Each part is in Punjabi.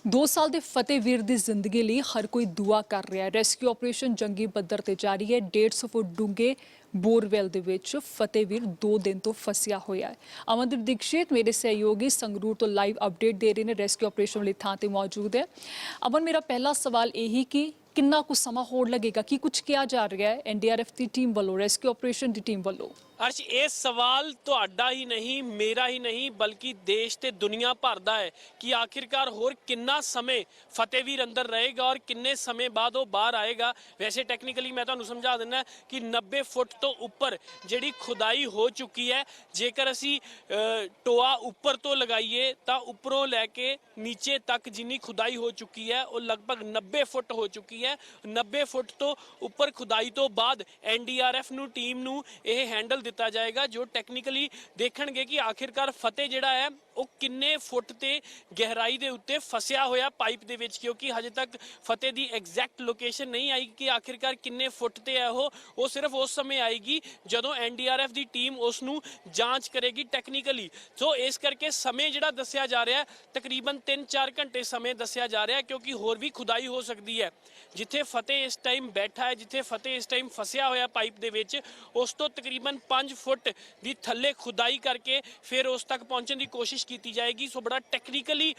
2 ਸਾਲ ਦੇ ਫਤਿਹਵੀਰ ਦੀ ਜ਼ਿੰਦਗੀ ਲਈ ਹਰ ਕੋਈ ਦੁਆ ਕਰ ਰਿਹਾ ਹੈ। ਰੈਸਕਿਊ ਆਪਰੇਸ਼ਨ ਜੰਗੀ ਪੱਧਰ ਤੇ ਜਾਰੀ ਹੈ। 150 ਫੁੱਟ ਡੂੰਘੇ ਬੋਰਵੈਲ ਦੇ ਵਿੱਚ ਫਤਿਹਵੀਰ 2 ਦਿਨ ਤੋਂ ਫਸਿਆ ਹੋਇਆ ਹੈ। ਅਮਨਦੀਪ ਦੀਕਸ਼ਿਤ ਮੇਰੇ ਸਹਿਯੋਗੀ ਸੰਗਰੂਰ ਤੋਂ ਲਾਈਵ ਅਪਡੇਟ ਦੇ ਰਹੇ ਨੇ। ਰੈਸਕਿਊ ਆਪਰੇਸ਼ਨ ਲਈ ਥਾਂ ਤੇ ਮੌਜੂਦ ਹੈ। ਅਮਨ, ਮੇਰਾ ਪਹਿਲਾ ਸਵਾਲ ਇਹੀ ਕਿ ਕਿੰਨਾ ਕੁ ਸਮਾਂ ਹੋਰ ਲੱਗੇਗਾ, ਕੀ ਕੁਝ ਕਿਹਾ ਜਾ ਰਿਹਾ ਹੈ ਐਨਡੀਆਰਐਫ ਦੀ ਟੀਮ ਵੱਲੋਂ, ਰੈਸਕਿਊ ਆਪਰੇਸ਼ਨ ਦੀ ਟੀਮ ਵੱਲੋਂ? अर्श ये सवाल ਤੁਹਾਡਾ ही नहीं मेरा ही नहीं बल्कि देश ਤੇ दुनिया भर ਦਾ है कि आखिरकार होर किन्ना समय फतेहवीर अंदर रहेगा और किन्ने समय बाद वो बाहर आएगा। वैसे टैक्नीकली मैं ਤੁਹਾਨੂੰ समझा देना कि 90 फुट तो उपर ਜਿਹੜੀ खुदाई हो चुकी है। जेकर असी टोआ उपर तो लगाइए तो उपरों लैके नीचे तक जिन्नी खुदाई हो चुकी है वो लगभग 90 फुट हो चुकी है। 90 फुट तो उपर खुदाई तो बाद एनडीआरएफ ਨੂੰ टीम ਨੂੰ ਇਹ हैंडल ਦਿੱਤਾ ਜਾਏਗਾ ਜੋ ਟੈਕਨੀਕਲੀ ਦੇਖਣਗੇ ਕਿ ਆਖਿਰਕਾਰ ਫਤਿਹ ਜਿਹੜਾ ਹੈ ਉਹ ਕਿੰਨੇ ਫੁੱਟ ਤੇ ਗਹਿਰਾਈ ਦੇ ਉੱਤੇ ਫਸਿਆ ਹੋਇਆ ਪਾਈਪ ਦੇ ਵਿੱਚ, ਕਿਉਂਕਿ ਹਜੇ ਤੱਕ ਫਤਿਹ ਦੀ ਐਗਜ਼ੈਕਟ ਲੋਕੇਸ਼ਨ ਨਹੀਂ ਆਈ ਕਿ ਆਖਿਰਕਾਰ ਕਿੰਨੇ ਫੁੱਟ ਤੇ ਹੈ ਉਹ ਸਿਰਫ ਉਸ ਸਮੇਂ ਆਏਗੀ ਜਦੋਂ ਐਨਡੀਆਰਐਫ ਦੀ ਟੀਮ ਉਸ ਨੂੰ ਜਾਂਚ ਕਰੇਗੀ ਟੈਕਨੀਕਲੀ। ਸੋ ਇਸ ਕਰਕੇ ਸਮੇਂ ਜਿਹੜਾ ਦੱਸਿਆ ਜਾ ਰਿਹਾ ਤਕਰੀਬਨ 3-4 ਘੰਟੇ ਸਮੇਂ ਦੱਸਿਆ ਜਾ ਰਿਹਾ ਕਿਉਂਕਿ ਹੋਰ ਵੀ ਖੁਦਾਈ ਹੋ ਸਕਦੀ ਹੈ। ਜਿੱਥੇ ਫਤਿਹ ਇਸ ਟਾਈਮ ਬੈਠਾ ਹੈ, ਜਿੱਥੇ ਫਤਿਹ ਇਸ ਟਾਈਮ ਫਸਿਆ ਹੋਇਆ ਪਾਈਪ ਦੇ ਵਿੱਚ, ਉਸ ਤੋਂ ਤਕਰੀਬਨ 5 फुट ਦੀ ਥੱਲੇ ਖੁਦਾਈ ਕਰਕੇ ਫਿਰ ਉਸ ਤੱਕ ਪਹੁੰਚਣ ਦੀ ਕੋਸ਼ਿਸ਼ ਕੀਤੀ ਜਾਏਗੀ। ਸੋ ਬੜਾ ਟੈਕਨੀਕਲੀ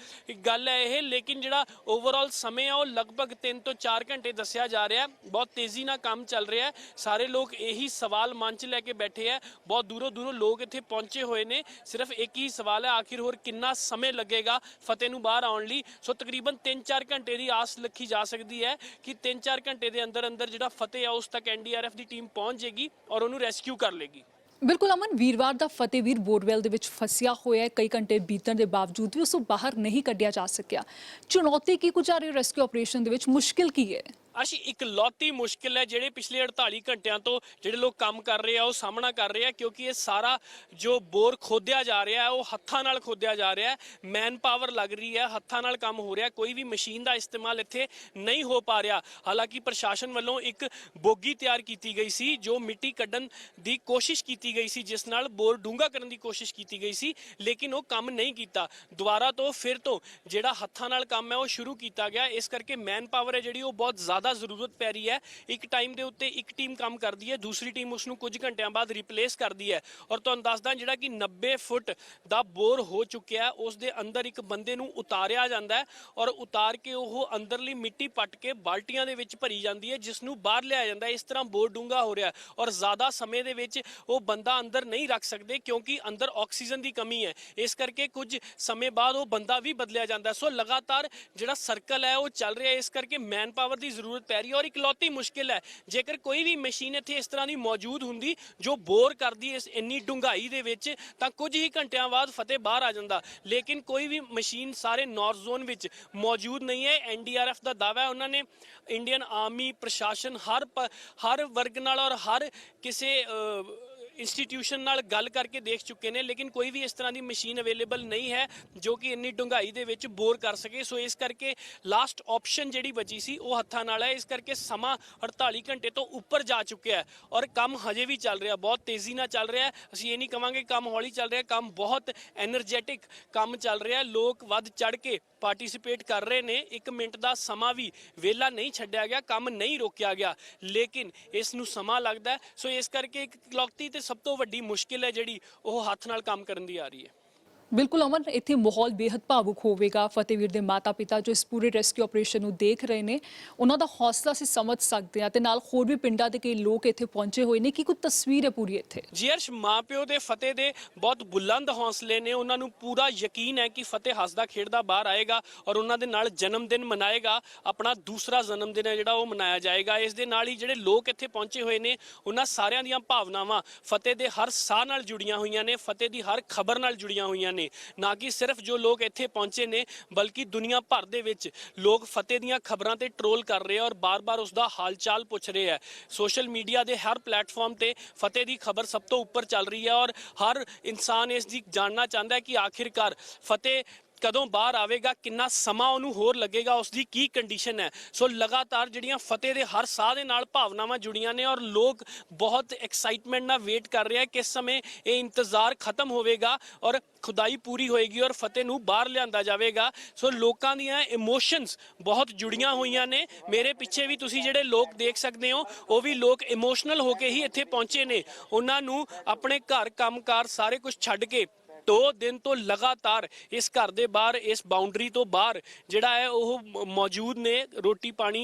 ਗੱਲ ਹੈ ਇਹ, ਲੇਕਿਨ ਜਿਹੜਾ ਓਵਰਆਲ ਸਮੇਂ ਆ ਉਹ ਲਗਭਗ 3 ਤੋਂ 4 ਘੰਟੇ ਦੱਸਿਆ ਜਾ ਰਿਹਾ। ਬਹੁਤ ਤੇਜ਼ੀ ਨਾਲ ਕੰਮ ਚੱਲ ਰਿਹਾ। ਸਾਰੇ ਲੋਕ ਇਹੀ ਸਵਾਲ ਮਨ 'ਚ ਲੈ ਕੇ ਬੈਠੇ ਆ। ਬਹੁਤ ਦੂਰੋਂ ਦੂਰੋਂ ਲੋਕ ਇੱਥੇ ਪਹੁੰਚੇ ਹੋਏ ਨੇ। ਸਿਰਫ ਇੱਕ ਹੀ ਸਵਾਲ ਹੈ, ਆਖਿਰ ਹੋਰ ਕਿੰਨਾ ਸਮੇਂ ਲੱਗੇਗਾ ਫਤਿਹ ਨੂੰ ਬਾਹਰ ਆਉਣ ਲਈ। ਸੋ ਤਕਰੀਬਨ 3-4 ਘੰਟੇ ਦੀ ਆਸ ਰੱਖੀ ਜਾ ਸਕਦੀ ਹੈ ਕਿ 3-4 ਘੰਟੇ ਦੇ ਅੰਦਰ ਅੰਦਰ ਜਿਹੜਾ ਫਤਿਹ ਆ ਉਸ ਤੱਕ ਐਨਡੀਆਰਐਫ ਦੀ ਟੀਮ ਪਹੁੰਚ ਜਾਏਗੀ ਔਰ ਉਹਨੂੰ ਰੈਸਕਿਊ ਕਰ ਲੇਗੀ। ਬਿਲਕੁਲ ਅਮਨ, ਵੀਰਵਾਰ ਦਾ ਫਤਿਹਵੀਰ ਬੋਰਵੈਲ ਦੇ ਵਿੱਚ ਫਸਿਆ ਹੋਇਆ ਹੈ। ਕਈ ਘੰਟੇ ਬੀਤਣ ਦੇ ਬਾਵਜੂਦ ਵੀ ਉਸ ਨੂੰ ਬਾਹਰ ਨਹੀਂ ਕੱਢਿਆ ਜਾ ਸਕਿਆ। ਚੁਣੌਤੀ ਕੀ ਕੁਝ ਆ ਰਹੀ ਰੈਸਕਿਊ ਆਪਰੇਸ਼ਨ ਦੇ ਵਿੱਚ, ਮੁਸ਼ਕਿਲ ਕੀ ਹੈ? ਅਰਸ਼ ਇਕਲੌਤੀ ਮੁਸ਼ਕਿਲ ਹੈ ਜਿਹੜੇ ਪਿਛਲੇ 48 ਘੰਟਿਆਂ ਤੋਂ ਜਿਹੜੇ ਲੋਕ ਕੰਮ ਕਰ ਰਹੇ ਆ ਉਹ ਸਾਹਮਣਾ ਕਰ ਰਹੇ ਆ, ਕਿਉਂਕਿ ਇਹ ਸਾਰਾ ਜੋ ਬੋਰ ਖੋਦਿਆ ਜਾ ਰਿਹਾ ਹੈ ਉਹ ਹੱਥਾਂ ਨਾਲ ਖੋਦਿਆ ਜਾ ਰਿਹਾ ਹੈ। ਮੈਨ ਪਾਵਰ ਲੱਗ ਰਹੀ ਹੈ, ਹੱਥਾਂ ਨਾਲ ਕੰਮ ਹੋ ਰਿਹਾ, ਕੋਈ ਵੀ ਮਸ਼ੀਨ ਦਾ ਇਸਤੇਮਾਲ ਇੱਥੇ ਨਹੀਂ ਹੋ ਪਾ ਰਿਹਾ। ਹਾਲਾਂਕਿ ਪ੍ਰਸ਼ਾਸਨ ਵੱਲੋਂ ਇੱਕ ਬੋਗੀ ਤਿਆਰ ਕੀਤੀ ਗਈ ਸੀ ਜੋ ਮਿੱਟੀ ਕੱਢਣ ਦੀ ਕੋਸ਼ਿਸ਼ ਕੀਤੀ ਗਈ ਸੀ, ਜਿਸ ਨਾਲ ਬੋਰ ਡੂੰਘਾ ਕਰਨ ਦੀ ਕੋਸ਼ਿਸ਼ ਕੀਤੀ ਗਈ ਸੀ, ਲੇਕਿਨ ਉਹ ਕੰਮ ਨਹੀਂ ਕੀਤਾ। ਦੁਬਾਰਾ ਤੋਂ ਫਿਰ ਤੋਂ ਜਿਹੜਾ ਹੱਥਾਂ ਨਾਲ ਕੰਮ ਹੈ ਉਹ ਸ਼ੁਰੂ ਕੀਤਾ ਗਿਆ। ਇਸ ਕਰਕੇ ਮੈਨ ਪਾਵਰ ਹੈ ਜਿਹੜੀ ਉਹ ਬਹੁਤ ਜ਼ਿਆਦਾ ਜ਼ਰੂਰਤ ਪੈ ਰਹੀ ਹੈ। ਇੱਕ ਟਾਈਮ ਦੇ ਉੱਤੇ ਇੱਕ ਟੀਮ ਕੰਮ ਕਰਦੀ ਹੈ, ਦੂਸਰੀ ਟੀਮ ਉਸ ਨੂੰ ਕੁਝ ਘੰਟਿਆਂ ਬਾਅਦ ਰਿਪਲੇਸ ਕਰਦੀ ਹੈ। ਔਰ ਤੁਹਾਨੂੰ ਦੱਸਦਾ ਜਿਹੜਾ ਕਿ 90 ਫੁੱਟ ਦਾ ਬੋਰ ਹੋ ਚੁੱਕਿਆ ਹੈ, ਉਸ ਦੇ ਅੰਦਰ ਇੱਕ ਬੰਦੇ ਨੂੰ ਉਤਾਰਿਆ ਜਾਂਦਾ ਹੈ ਔਰ ਉਤਾਰ ਕੇ ਉਹ ਅੰਦਰਲੀ ਮਿੱਟੀ ਪੱਟ ਕੇ ਬਾਲਟੀਆਂ ਦੇ ਵਿੱਚ ਭਰੀ ਜਾਂਦੀ ਹੈ, ਜਿਸ ਨੂੰ ਬਾਹਰ ਲਿਆਇਆ ਜਾਂਦਾ। ਇਸ ਤਰ੍ਹਾਂ ਬੋਰ ਡੂੰਘਾ ਹੋ ਰਿਹਾ ਔਰ ਜ਼ਿਆਦਾ ਸਮੇਂ ਦੇ ਵਿੱਚ ਉਹ ਬੰਦਾ ਅੰਦਰ ਨਹੀਂ ਰੱਖ ਸਕਦੇ ਕਿਉਂਕਿ ਅੰਦਰ ਆਕਸੀਜਨ ਦੀ ਕਮੀ ਹੈ। ਇਸ ਕਰਕੇ ਕੁਝ ਸਮੇਂ ਬਾਅਦ ਉਹ ਬੰਦਾ ਵੀ ਬਦਲਿਆ ਜਾਂਦਾ। ਸੋ ਲਗਾਤਾਰ ਜਿਹੜਾ ਸਰਕਲ ਹੈ ਉਹ ਚੱਲ ਰਿਹਾ। ਇਸ ਕਰਕੇ ਮੈਨ ਪਾਵਰ ਦੀ ਜ਼ਰੂਰਤ ਪੈ ਰਹੀ ਔਰ ਇਕਲੌਤੀ ਮੁਸ਼ਕਿਲ ਹੈ ਜੇਕਰ ਕੋਈ ਵੀ ਮਸ਼ੀਨ ਇੱਥੇ ਇਸ ਤਰ੍ਹਾਂ ਦੀ ਮੌਜੂਦ ਹੁੰਦੀ ਜੋ ਬੋਰ ਕਰਦੀ ਇਸ ਇੰਨੀ ਡੂੰਘਾਈ ਦੇ ਵਿੱਚ, ਤਾਂ ਕੁਝ ਹੀ ਘੰਟਿਆਂ ਬਾਅਦ ਫਤਿਹ ਬਾਹਰ ਆ ਜਾਂਦਾ। ਲੇਕਿਨ ਕੋਈ ਵੀ ਮਸ਼ੀਨ ਸਾਰੇ ਨਾਰਥ ਜ਼ੋਨ ਵਿੱਚ ਮੌਜੂਦ ਨਹੀਂ ਹੈ। ਐਨਡੀਆਰਐਫ ਦਾ ਦਾਅਵਾ ਹੈ, ਉਹਨਾਂ ਨੇ ਇੰਡੀਅਨ ਆਰਮੀ, ਪ੍ਰਸ਼ਾਸਨ, ਹਰ ਵਰਗ ਨਾਲ ਔਰ ਹਰ ਕਿਸੇ ਇੰਸਟੀਟਿਊਸ਼ਨ ਨਾਲ ਗੱਲ ਕਰਕੇ ਦੇਖ ਚੁੱਕੇ ਨੇ, ਲੇਕਿਨ ਕੋਈ ਵੀ ਇਸ ਤਰ੍ਹਾਂ ਦੀ ਮਸ਼ੀਨ ਅਵੇਲੇਬਲ ਨਹੀਂ ਹੈ ਜੋ ਕਿ ਇੰਨੀ ਡੂੰਘਾਈ ਦੇ ਵਿੱਚ ਬੋਰ ਕਰ ਸਕੇ। ਸੋ ਇਸ ਕਰਕੇ ਲਾਸਟ ਆਪਸ਼ਨ ਜਿਹੜੀ ਬਚੀ ਸੀ ਉਹ ਹੱਥਾਂ ਨਾਲ ਹੈ। ਇਸ ਕਰਕੇ ਸਮਾਂ 48 ਘੰਟੇ ਤੋਂ ਉੱਪਰ ਜਾ ਚੁੱਕਿਆ ਹੈ ਔਰ ਕੰਮ ਹਜੇ ਵੀ ਚੱਲ ਰਿਹਾ, ਬਹੁਤ ਤੇਜ਼ੀ ਨਾਲ ਚੱਲ ਰਿਹਾ। ਅਸੀਂ ਇਹ ਨਹੀਂ ਕਵਾਂਗੇ ਕੰਮ ਹੌਲੀ ਚੱਲ ਰਿਹਾ, ਕੰਮ ਬਹੁਤ ਐਨਰਜੈਟਿਕ ਕੰਮ ਚੱਲ ਰਿਹਾ। ਲੋਕ ਵੱਧ ਚੜ ਕੇ ਪਾਰਟਿਸਿਪੇਟ ਕਰ ਰਹੇ ਨੇ। 1 ਮਿੰਟ ਦਾ ਸਮਾਂ ਵੀ ਵਿਹਲਾ ਨਹੀਂ ਛੱਡਿਆ ਗਿਆ, ਕੰਮ ਨਹੀਂ ਰੋਕਿਆ ਗਿਆ, ਲੇਕਿਨ ਇਸ ਨੂੰ ਸਮਾਂ ਲੱਗਦਾ। ਸੋ ਇਸ ਕਰਕੇ ਇੱਕ ਇਕਲੌਤੀ ਤੇ ਸਭ ਤੋਂ ਵੱਡੀ ਮੁਸ਼ਕਿਲ ਹੈ ਜਿਹੜੀ ਉਹ ਹੱਥ ਨਾਲ ਕੰਮ ਕਰਨ ਦੀ ਆ ਰਹੀ ਹੈ। ਬਿਲਕੁਲ ਅਮਨ, ਇੱਥੇ ਮਾਹੌਲ ਬੇहद ਭਾਵੁਕ ਹੋਵੇਗਾ। ਫਤਿਹਵੀਰ ਦੇ ਮਾਤਾ ਪਿਤਾ ਜੋ ਇਸ ਪੂਰੇ ਰੈਸਕਿਊ ਆਪਰੇਸ਼ਨ ਨੂੰ ਦੇਖ ਰਹੇ ਨੇ, ਉਹਨਾਂ ਦਾ ਹੌਸਲਾ ਅਸੀਂ ਸਮਝ ਸਕਦੇ ਹਾਂ ਤੇ ਨਾਲ ਹੋਰ ਵੀ ਪਿੰਡਾਂ ਦੇ ਕਈ ਲੋਕ ਇੱਥੇ ਪਹੁੰਚੇ ਹੋਏ ਨੇ। ਕੀ ਕੋਈ ਤਸਵੀਰ ਹੈ ਪੂਰੀ ਇੱਥੇ? ਜੀ ਅਰਸ਼, ਮਾਂ ਪਿਓ ਦੇ ਫਤਿਹ ਦੇ ਬਹੁਤ ਬੁਲੰਦ ਹੌਸਲੇ ਨੇ। ਉਹਨਾਂ ਨੂੰ ਪੂਰਾ ਯਕੀਨ ਹੈ ਕਿ ਫਤਿਹ ਹੱਸਦਾ ਖੇਡਦਾ ਬਾਹਰ ਆਏਗਾ ਔਰ ਉਹਨਾਂ ਦੇ ਨਾਲ ਜਨਮ ਦਿਨ ਮਨਾਏਗਾ। ਆਪਣਾ ਦੂਸਰਾ ਜਨਮ ਦਿਨ ਹੈ ਜਿਹੜਾ ਉਹ ਮਨਾਇਆ ਜਾਏਗਾ। ਇਸ ਦੇ ਨਾਲ ਹੀ ਜਿਹੜੇ ਲੋਕ ਇੱਥੇ ਪਹੁੰਚੇ ਹੋਏ ਨੇ ਉਹਨਾਂ ਸਾਰਿਆਂ ਦੀਆਂ ਭਾਵਨਾਵਾਂ ਫਤਿਹ ਦੇ ਹਰ ਸਾਹ ਨਾਲ ਜੁੜੀਆਂ ਹੋਈਆਂ ਨੇ, ਫਤਿਹ ਦੀ ਹਰ ਖਬਰ ਨਾਲ ਜੁੜੀਆਂ ਹੋਈਆਂ ਨੇ। ਨਾ ਕਿ ਸਿਰਫ ਜੋ ਲੋਕ ਇੱਥੇ ਪਹੁੰਚੇ ਨੇ ਬਲਕਿ ਦੁਨੀਆ ਭਰ ਦੇ ਵਿੱਚ ਲੋਕ ਫਤਿਹ ਦੀਆਂ ਖਬਰਾਂ ਤੇ ਟਰੋਲ ਕਰ ਰਹੇ ਆ ਔਰ ਬਾਰ-ਬਾਰ ਉਸ ਦਾ ਹਾਲ ਚਾਲ ਪੁੱਛ ਰਹੇ ਆ। ਸੋਸ਼ਲ ਮੀਡੀਆ ਦੇ ਹਰ ਪਲੇਟਫਾਰਮ ਤੇ ਫਤਿਹ ਦੀ ਖਬਰ ਸਭ ਤੋਂ ਉੱਪਰ ਚੱਲ ਰਹੀ ਹੈ ਔਰ ਹਰ ਇਨਸਾਨ ਇਸ ਦੀ ਜਾਣਨਾ ਚਾਹੁੰਦਾ ਹੈ ਕਿ ਆਖਿਰਕਾਰ ਫਤਿਹ ਕਦੋਂ ਬਾਹਰ ਆਵੇਗਾ, ਕਿੰਨਾ ਸਮਾਂ ਉਹਨੂੰ ਹੋਰ ਲੱਗੇਗਾ, ਉਸ ਦੀ ਕੀ ਕੰਡੀਸ਼ਨ ਹੈ। ਸੋ ਲਗਾਤਾਰ ਜਿਹੜੀਆਂ ਫਤਿਹ ਦੇ ਹਰ ਸਾਹ ਦੇ ਨਾਲ ਭਾਵਨਾਵਾਂ ਜੁੜੀਆਂ ਨੇ ਔਰ ਲੋਕ ਬਹੁਤ ਐਕਸਾਈਟਮੈਂਟ ਨਾਲ ਵੇਟ ਕਰ ਰਹੇ ਆ ਕਿਸ ਸਮੇਂ ਇਹ ਇੰਤਜ਼ਾਰ ਖਤਮ ਹੋਵੇਗਾ ਔਰ ਖੁਦਾਈ ਪੂਰੀ ਹੋਏਗੀ ਔਰ ਫਤਿਹ ਨੂੰ ਬਾਹਰ ਲਿਆਂਦਾ ਜਾਵੇਗਾ। ਸੋ ਲੋਕਾਂ ਦੀਆਂ ਇਮੋਸ਼ਨਸ ਬਹੁਤ ਜੁੜੀਆਂ ਹੋਈਆਂ ਨੇ। ਮੇਰੇ ਪਿੱਛੇ ਵੀ ਤੁਸੀਂ ਜਿਹੜੇ ਲੋਕ ਦੇਖ ਸਕਦੇ ਹੋ ਉਹ ਵੀ ਲੋਕ ਇਮੋਸ਼ਨਲ ਹੋ ਕੇ ਹੀ ਇੱਥੇ ਪਹੁੰਚੇ ਨੇ। ਉਹਨਾਂ ਨੂੰ ਆਪਣੇ ਘਰ ਕੰਮਕਾਰ ਸਾਰੇ ਕੁਝ ਛੱਡ ਕੇ 2 ਦਿਨ ਤੋਂ ਲਗਾਤਾਰ ਇਸ ਘਰ ਦੇ ਬਾਹਰ, ਇਸ ਬਾਉਂਡਰੀ ਤੋਂ ਬਾਹਰ ਜਿਹੜਾ ਹੈ ਉਹ ਮੌਜੂਦ ਨੇ। ਰੋਟੀ ਪਾਣੀ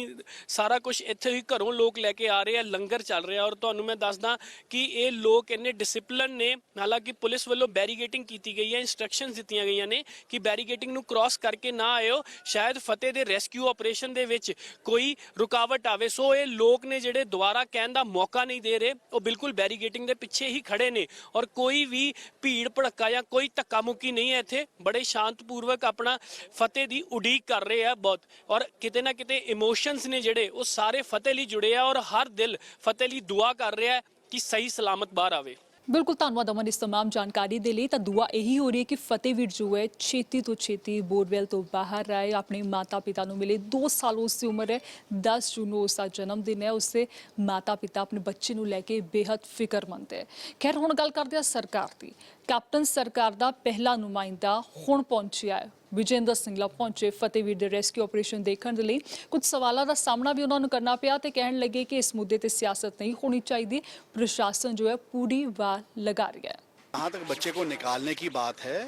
ਸਾਰਾ ਕੁਝ ਇੱਥੇ ਹੀ ਘਰੋਂ ਲੋਕ ਲੈ ਕੇ ਆ ਰਹੇ ਆ, ਲੰਗਰ ਚੱਲ ਰਿਹਾ। ਔਰ ਤੁਹਾਨੂੰ ਮੈਂ ਦੱਸਦਾ ਕਿ ਇਹ ਲੋਕ ਇੰਨੇ ਡਿਸਪਲਿਨ ਨੇ। ਹਾਲਾਂਕਿ ਪੁਲਿਸ ਵੱਲੋਂ ਬੈਰੀਗੇਟਿੰਗ ਕੀਤੀ ਗਈ ਹੈ, ਇੰਸਟਰਕਸ਼ਨਸ ਦਿੱਤੀਆਂ ਗਈਆਂ ਨੇ ਕਿ ਬੈਰੀਗੇਟਿੰਗ ਨੂੰ ਕ੍ਰਾਸ ਕਰਕੇ ਨਾ ਆਇਓ, ਸ਼ਾਇਦ ਫਤਿਹ ਦੇ ਰੈਸਕਿਊ ਆਪਰੇਸ਼ਨ ਦੇ ਵਿੱਚ ਕੋਈ ਰੁਕਾਵਟ ਆਵੇ। ਸੋ ਇਹ ਲੋਕ ਨੇ ਜਿਹੜੇ ਦੁਬਾਰਾ ਕਹਿਣ ਦਾ ਮੌਕਾ ਨਹੀਂ ਦੇ ਰਹੇ, ਉਹ ਬਿਲਕੁਲ ਬੈਰੀਗੇਟਿੰਗ ਦੇ ਪਿੱਛੇ ਹੀ ਖੜੇ ਨੇ ਔਰ ਕੋਈ ਵੀ ਭੀੜ ਭੜੱਕਾ ਜਾਂ ਕੋਈ ਧੱਕਾ ਮੁੱਕੀ ਨਹੀਂ ਹੈ। ਇੱਥੇ ਬੜੇ ਸ਼ਾਂਤਪੂਰਵਕ ਆਪਣਾ ਫਤਿਹ ਦੀ ਉਡੀਕ ਕਰ ਰਹੇ ਆ ਬਹੁਤ। ਔਰ ਕਿਤੇ ਨਾ ਕਿਤੇ ਇਮੋਸ਼ਨਸ ਨੇ ਜਿਹੜੇ ਉਹ ਸਾਰੇ ਫਤਿਹ ਲਈ ਜੁੜੇ ਆ ਔਰ ਹਰ ਦਿਲ ਫਤਿਹ ਲਈ ਦੁਆ ਕਰ ਰਿਹਾ ਹੈ ਕਿ ਸਹੀ ਸਲਾਮਤ ਬਾਹਰ ਆਵੇ। ਬਿਲਕੁਲ ਧੰਨਵਾਦ ਅਮਨ ਇਸ ਤਮਾਮ ਜਾਣਕਾਰੀ ਦੇ ਲਈ। ਤਾਂ ਦੁਆ ਇਹੀ ਹੋ ਰਹੀ ਹੈ ਕਿ ਫਤਿਹਵੀਰ ਜੋ ਹੈ ਛੇਤੀ ਤੋਂ ਛੇਤੀ ਬੋਰਵੈਲ ਤੋਂ ਬਾਹਰ ਆਏ, ਆਪਣੇ ਮਾਤਾ ਪਿਤਾ ਨੂੰ ਮਿਲੇ। 2 ਸਾਲ ਉਸ ਦੀ ਉਮਰ ਹੈ, 10 ਜੂਨ ਨੂੰ ਉਸ ਦਾ ਜਨਮ ਦਿਨ ਹੈ। ਉਸਦੇ ਮਾਤਾ ਪਿਤਾ ਆਪਣੇ ਬੱਚੇ ਨੂੰ ਲੈ ਕੇ ਬੇहद ਫਿਕਰਮੰਦ ਹੈ। ਖੈਰ ਹੁਣ ਗੱਲ ਕਰਦੇ ਹਾਂ ਸਰਕਾਰ ਦੀ। ਕੈਪਟਨ ਸਰਕਾਰ ਦਾ ਪਹਿਲਾ ਨੁਮਾਇੰਦਾ ਹੁਣ ਪਹੁੰਚਿਆ ਹੈ। ਵਿਜੇਂਦਰ ਸਿੰਗਲਾ ਪਹੁੰਚੇ ਫਤਿਹਵੀਰ ਦੇ ਰੈਸਕਿਊ ਆਪਰੇਸ਼ਨ ਦੇਖਣ ਦੇ ਲਈ। ਕੁਝ ਸਵਾਲਾਂ ਦਾ ਸਾਹਮਣਾ ਵੀ ਉਹਨਾਂ ਨੂੰ ਕਰਨਾ ਪਿਆ ਤੇ ਕਹਿਣ ਲੱਗੇ ਕਿ ਇਸ ਮੁੱਦੇ ਤੇ ਸਿਆਸਤ नहीं होनी चाहिए, प्रशासन जो है पूरी वार लगा रहा है। जहाँ तक बच्चे को निकालने की बात है,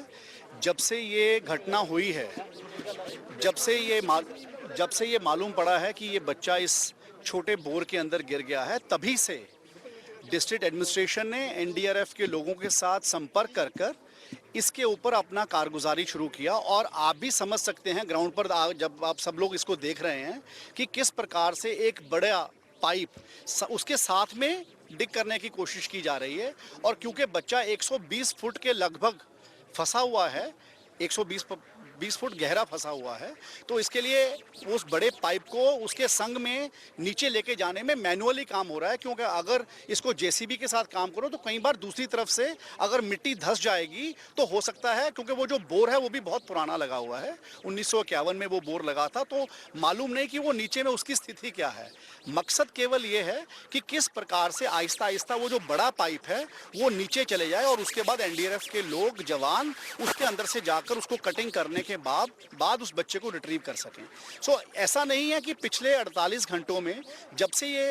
जब से ये घटना हुई है, जब से ये मालूम पड़ा है कि ये बच्चा इस छोटे बोर के अंदर गिर गया है, तभी से डिस्ट्रिक्ट एडमिनिस्ट्रेशन ने एनडीआरएफ के लोगों के साथ संपर्क कर इसके ऊपर अपना कारगुजारी शुरू किया। और आप भी समझ सकते हैं ग्राउंड पर जब आप सब लोग इसको देख रहे हैं कि किस प्रकार से एक बड़ा पाइप उसके साथ में डिग करने की कोशिश की जा रही है। और क्योंकि बच्चा 120 फुट के लगभग फंसा हुआ है, 120 फुट गहरा फंसा हुआ है, तो इसके लिए उस बड़े पाइप को उसके संग में नीचे लेके जाने में मैनुअली काम हो रहा है। क्योंकि अगर इसको जेसीबी के साथ काम करो तो कई बार दूसरी तरफ से अगर मिट्टी धंस जाएगी तो हो सकता है, क्योंकि वो जो बोर है वो भी बहुत पुराना लगा हुआ है, 1951 में वो बोर लगा था, तो मालूम नहीं कि वो नीचे में उसकी स्थिति क्या है। मकसद केवल ये है कि किस प्रकार से आहिस्ता आहिस्ता वो जो बड़ा पाइप है वो नीचे चले जाए और उसके बाद एनडीआरएफ के लोग जवान उसके अंदर से जाकर उसको कटिंग करने के बाद उस बच्चे को रिट्रीव कर सकें। सो ऐसा नहीं है कि पिछले 48 घंटों में जब से ये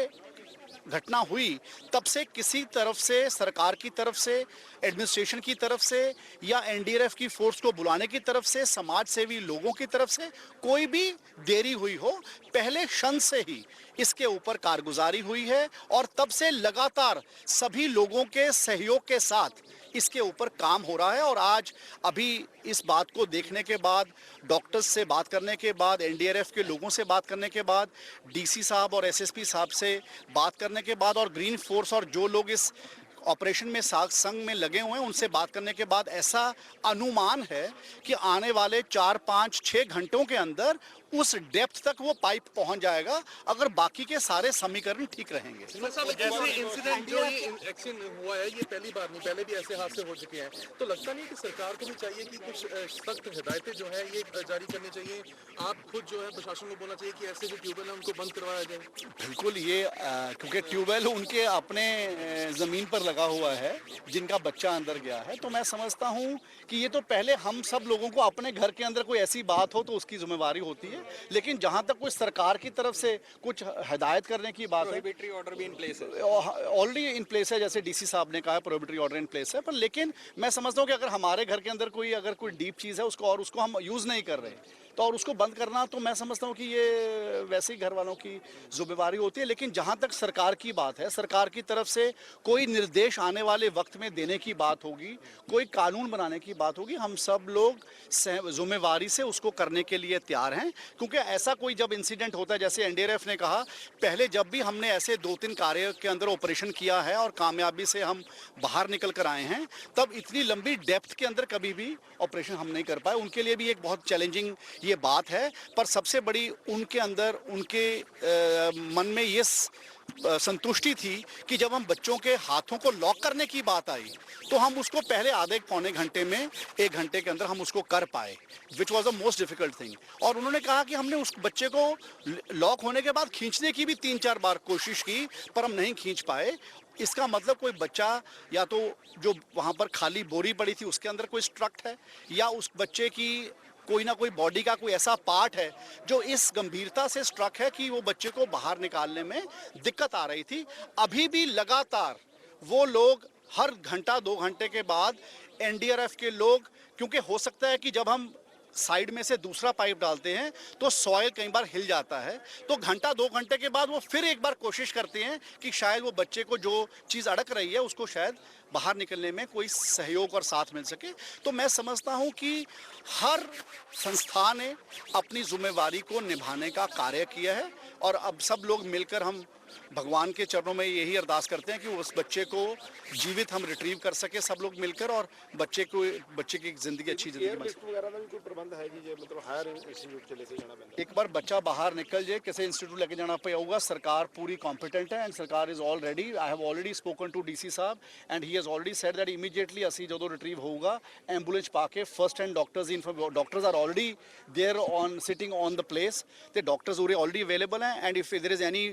घटना हुई तब से किसी तरफ से, सरकार की तरफ से, एडमिनिस्ट्रेशन की तरफ से या एनडीआरएफ की फोर्स को बुलाने की तरफ से, समाज सेवी लोगों की तरफ से कोई भी देरी हुई हो, पहले क्षण से ही इसके ऊपर कारगुजारी हुई है। और तब से लगातार सभी लोगों के सहयोग के साथ इसके ऊपर काम हो रहा है। और आज अभी इस बात को देखने के बाद, डॉक्टर्स से बात करने के बाद, एनडीआरएफ के लोगों से बात करने के बाद, डीसी साहब और एसएसपी साहब से बात करने के बाद और ग्रीन फोर्स और जो लोग इस ऑपरेशन में संग में लगे हुए हैं उनसे बात करने के बाद ऐसा अनुमान है कि आने वाले 4, 5, 6 घंटों के अंदर उस डेप्थ तक वो पाइप पहुंच जाएगा, अगर बाकी के सारे समीकरण ठीक रहेंगे। जैसे इंसिडेंट जो ये एक्सीडेंट हुआ है, ये पहली बार नहीं, पहले भी ऐसे हादसे हो चुके हैं, तो लगता नहीं कि सरकार को भी चाहिए कि कुछ सख्त हिदायतें जो है ये जारी करनी चाहिए। आप खुद जो है प्रशासन को बोलना चाहिए कि ऐसे जो ट्यूबवेल है उनको बंद करवाया जाए। बिल्कुल, ये क्योंकि ट्यूबवेल उनके अपने ज़मीन पर लगा हुआ है जिनका बच्चा अंदर गया है, तो मैं समझता हूँ कि ये तो पहले हम सब लोगों को अपने घर के अंदर कोई ऐसी बात हो तो उसकी जिम्मेवारी होती है। लेकिन जहां तक कोई सरकार की तरफ से कुछ हिदायत करने की बात है, प्रोहिबिटरी ऑर्डर भी इन प्लेस है, ऑलरेडी इन प्लेस है, जैसे डीसी साहब ने कहा प्रोहिबिटरी ऑर्डर इन प्लेस है। पर लेकिन मैं समझता हूं कि अगर हमारे घर के अंदर कोई डीप चीज़ है उसको हम यूज़ नहीं कर रहे तो और उसको बंद करना, तो मैं समझता हूँ कि ये वैसे ही घर वालों की जिम्मेवारी होती है। लेकिन जहाँ तक सरकार की बात है, सरकार की तरफ से कोई निर्देश आने वाले वक्त में देने की बात होगी, कोई कानून बनाने की बात होगी, हम सब लोग जिम्मेवारी से उसको करने के लिए तैयार हैं। क्योंकि ऐसा कोई जब इंसिडेंट होता है, जैसे एनडीआरएफ ने कहा पहले जब भी हमने ऐसे 2-3 कार्य के अंदर ऑपरेशन किया है और कामयाबी से हम बाहर निकल कर आए हैं, तब इतनी लंबी डेप्थ के अंदर कभी भी ऑपरेशन हम नहीं कर पाए। उनके लिए भी एक बहुत चैलेंजिंग ये बात है। पर सबसे बड़ी उनके अंदर, उनके मन में ये संतुष्टि थी कि जब हम बच्चों के हाथों को लॉक करने की बात आई तो हम उसको पहले आधे पौने घंटे में 1 घंटे के अंदर हम उसको कर पाए, which was the most difficult thing. और उन्होंने कहा कि हमने उस बच्चे को लॉक होने के बाद खींचने की भी 3-4 बार कोशिश की पर हम नहीं खींच पाए। इसका मतलब कोई बच्चा या तो जो वहाँ पर खाली बोरी पड़ी थी उसके अंदर कोई स्ट्रक्ट है, या उस बच्चे की कोई ना कोई बॉडी का कोई ऐसा पार्ट है जो इस गंभीरता से स्ट्रक है कि वो बच्चे को बाहर निकालने में दिक्कत आ रही थी। अभी भी लगातार वो लोग हर घंटा 2 घंटे के बाद एनडीआरएफ के लोग, क्योंकि हो सकता है कि जब हम साइड में से दूसरा पाइप डालते हैं तो सॉइल कई बार हिल जाता है, तो घंटा 2 घंटे के बाद वो फिर एक बार कोशिश करते हैं कि शायद वो बच्चे को जो चीज़ अड़क रही है उसको शायद बाहर निकलने में कोई सहयोग और साथ मिल सके। तो मैं समझता हूं कि हर संस्था ने अपनी जिम्मेवारी को निभाने का कार्य किया है और अब सब लोग मिलकर हम भगवान के चरणों में यही अरदास करते हैं कि उस बच्चे को जीवित हम रिट्रीव कर सके सब लोग मिलकर, और बच्चे की जिंदगी अच्छी जिंदगी बन सके। वगैरह का भी कोई प्रबंध है कि ये मतलब हायर इंस्टीट्यूट के लेके जाना पैंदा? एक बार बच्चा बाहर निकल जाए किसी इंस्टीट्यूट लेके जाना पड़ेगा। सरकार पूरी कॉम्पिटेंट है and sarkar is all ready. I have already spoken to DC sahib and he has already said that immediately ਅਸੀਂ ਜਦੋਂ ਰਿਟਰੀਵ ਹੋਊਗਾ ਐਂਬੂਲੈਂਸ ਪਾ ਕੇ first hand doctors are already there on sitting on the place. ਤੇ ਡਾਕਟਰਸ ਉਰੇ ਆਲਰੇਡੀ ਅਵੇਲੇਬਲ ਹੈ and if there is any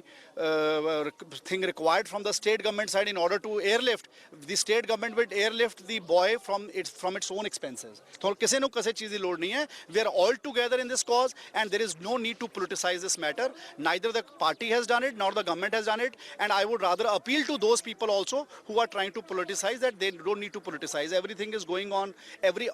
thing required from the state government side in order to airlift, the state government will airlift the boy from its own expenses। तो किसी ਨੂੰ ਕਿਸੇ ਚੀਜ਼ ਦੀ ਲੋੜ ਨਹੀਂ ਹੈ। We are all together in this cause and there is no need to politicize this matter. Neither the party has done it nor the government has done it, and I would rather appeal to those people also who are trying to politicize that they don't need to politicize. Everything is going on,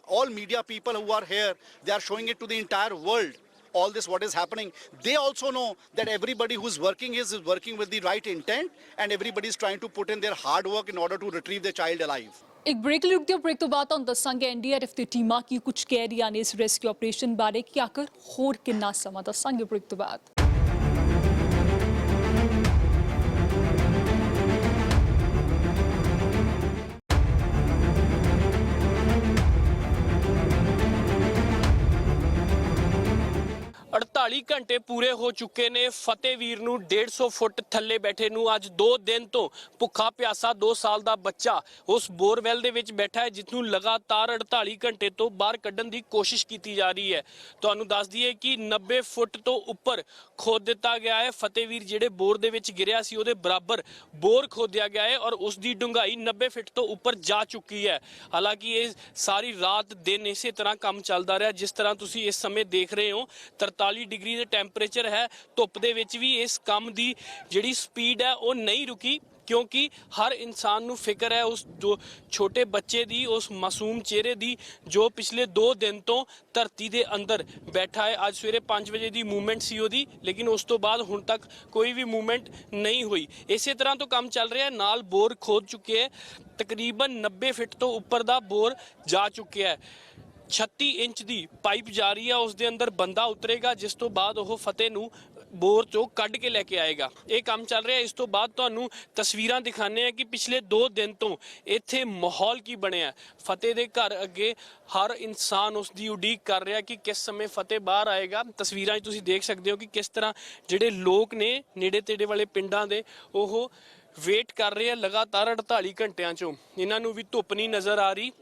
all media people who are here, they are showing it to the entire world. All this what is happening, they also know that everybody who's working is working with the right intent and everybody is trying to put in their hard work in order to retrieve their child alive। ਇੱਕ ਬ੍ਰੇਕ ਲਈ ਰੁਕਦੇ ਹਾਂ। ਬ੍ਰੇਕ ਤੋਂ ਬਾਅਦ ਤੁਹਾਨੂੰ ਦੱਸਾਂਗੇ ਐਨਡੀਆਰਐਫ ਦੀ ਟੀਮਾਂ ਕੀ ਕੁਝ ਕਹਿ ਰਹੀਆਂ ਨੇ ਇਸ ਰੈਸਕਿਊ ਆਪਰੇਸ਼ਨ ਬਾਰੇ, ਕਿ ਆਖਰ ਹੋਰ ਕਿੰਨਾ ਸਮਾਂ, ਦੱਸਾਂਗੇ ਬ੍ਰੇਕ ਤੋਂ ਬਾਅਦ। ਘੰਟੇ ਪੂਰੇ ਹੋ ਚੁੱਕੇ ਨੇ ਫਤਿਹਵੀਰ ਨੂੰ 150 ਫੁੱਟ ਥੱਲੇ ਬੈਠੇ ਨੂੰ। ਅੱਜ 2 ਦਿਨ ਤੋਂ ਭੁੱਖਾ ਪਿਆਸਾ 2 ਸਾਲ ਦਾ ਬੱਚਾ ਉਸ ਬੋਰਵੈਲ ਦੇ ਵਿੱਚ ਬੈਠਾ ਹੈ ਜਿਸ ਨੂੰ ਲਗਾਤਾਰ 48 ਘੰਟੇ ਤੋਂ ਬਾਹਰ ਕੱਢਣ ਦੀ ਕੋਸ਼ਿਸ਼ ਕੀਤੀ ਜਾ ਰਹੀ ਹੈ। ਤੁਹਾਨੂੰ ਦੱਸ ਦਈਏ ਕਿ 90 ਫੁੱਟ ਤੋਂ ਉੱਪਰ ਖੋਦ ਦਿੱਤਾ ਗਿਆ ਹੈ। ਫਤਿਹਵੀਰ ਜਿਹੜੇ ਬੋਰ ਦੇ ਵਿੱਚ ਗਿਰਿਆ ਸੀ ਉਹਦੇ ਬਰਾਬਰ ਬੋਰ ਖੋਦਿਆ ਗਿਆ ਹੈ ਔਰ ਉਸ ਦੀ ਡੂੰਘਾਈ 90 ਫੁੱਟ ਤੋਂ ਉੱਪਰ ਜਾ ਚੁੱਕੀ ਹੈ। ਹਾਲਾਂਕਿ ਇਹ ਸਾਰੀ ਰਾਤ ਦਿਨ ਇਸੇ ਤਰ੍ਹਾਂ ਕੰਮ ਚੱਲਦਾ ਰਿਹਾ। ਜਿਸ ਤਰ੍ਹਾਂ ਤੁਸੀਂ ਇਸ ਸਮੇਂ ਦੇਖ ਰਹੇ ਹੋ 43 ਡਿਗਰੀ ਦੇ ਟੈਂਪਰੇਚਰ ਹੈ। ਧੁੱਪ ਦੇ ਵਿੱਚ ਵੀ ਇਸ ਕੰਮ ਦੀ ਜਿਹੜੀ ਸਪੀਡ ਹੈ ਉਹ ਨਹੀਂ ਰੁਕੀ, ਕਿਉਂਕਿ ਹਰ ਇਨਸਾਨ ਨੂੰ ਫਿਕਰ ਹੈ ਉਸ ਜੋ ਛੋਟੇ ਬੱਚੇ ਦੀ, ਉਸ ਮਾਸੂਮ ਚਿਹਰੇ ਦੀ ਜੋ ਪਿਛਲੇ 2 ਦਿਨ ਤੋਂ ਧਰਤੀ ਦੇ ਅੰਦਰ ਬੈਠਾ ਹੈ। ਅੱਜ ਸਵੇਰੇ 5 ਵਜੇ ਦੀ ਮੂਵਮੈਂਟ ਸੀ ਉਹਦੀ, ਲੇਕਿਨ ਉਸ ਤੋਂ ਬਾਅਦ ਹੁਣ ਤੱਕ ਕੋਈ ਵੀ ਮੂਵਮੈਂਟ ਨਹੀਂ ਹੋਈ। ਇਸੇ ਤਰ੍ਹਾਂ ਤੋਂ ਕੰਮ ਚੱਲ ਰਿਹਾ। ਨਾਲ ਬੋਰ ਖੋਦ ਚੁੱਕੇ ਹੈ, ਤਕਰੀਬਨ 90 ਫੁੱਟ ਤੋਂ ਉੱਪਰ ਦਾ ਬੋਰ ਜਾ ਚੁੱਕਿਆ ਹੈ। 36 ਇੰਚ ਦੀ ਪਾਈਪ ਜਾ ਰਹੀ ਹੈ, ਉਸ ਦੇ ਅੰਦਰ ਬੰਦਾ ਉਤਰੇਗਾ ਜਿਸ ਤੋਂ ਬਾਅਦ ਉਹ ਫਤਿਹ ਨੂੰ ਬੋਰ ਚੋਂ ਕੱਢ ਕੇ ਲੈ ਕੇ ਆਏਗਾ। ਇਹ ਕੰਮ ਚੱਲ ਰਿਹਾ। ਇਸ ਤੋਂ ਬਾਅਦ ਤੁਹਾਨੂੰ ਤਸਵੀਰਾਂ ਦਿਖਾਣੇ ਆ ਕਿ ਪਿਛਲੇ 2 ਦਿਨ ਤੋਂ ਇੱਥੇ ਮਾਹੌਲ ਕੀ ਬਣਿਆ। ਫਤਿਹ ਦੇ ਘਰ ਅੱਗੇ ਹਰ ਇਨਸਾਨ ਉਸ ਦੀ ਉਡੀਕ ਕਰ ਰਿਹਾ ਕਿ ਕਿਸ ਸਮੇਂ ਫਤਿਹ ਬਾਹਰ ਆਏਗਾ। ਤਸਵੀਰਾਂ 'ਚ ਤੁਸੀਂ ਦੇਖ ਸਕਦੇ ਹੋ ਕਿ ਕਿਸ ਤਰ੍ਹਾਂ ਜਿਹੜੇ ਲੋਕ ਨੇ ਨੇੜੇ ਤੇੜੇ ਵਾਲੇ ਪਿੰਡਾਂ ਦੇ ਉਹ ਵੇਟ ਕਰ ਰਹੇ ਆ ਲਗਾਤਾਰ 48 ਘੰਟਿਆਂ 'ਚੋਂ। ਇਹਨਾਂ ਨੂੰ ਵੀ ਧੁੱਪ ਨਹੀਂ ਨਜ਼ਰ ਆ ਰਹੀ।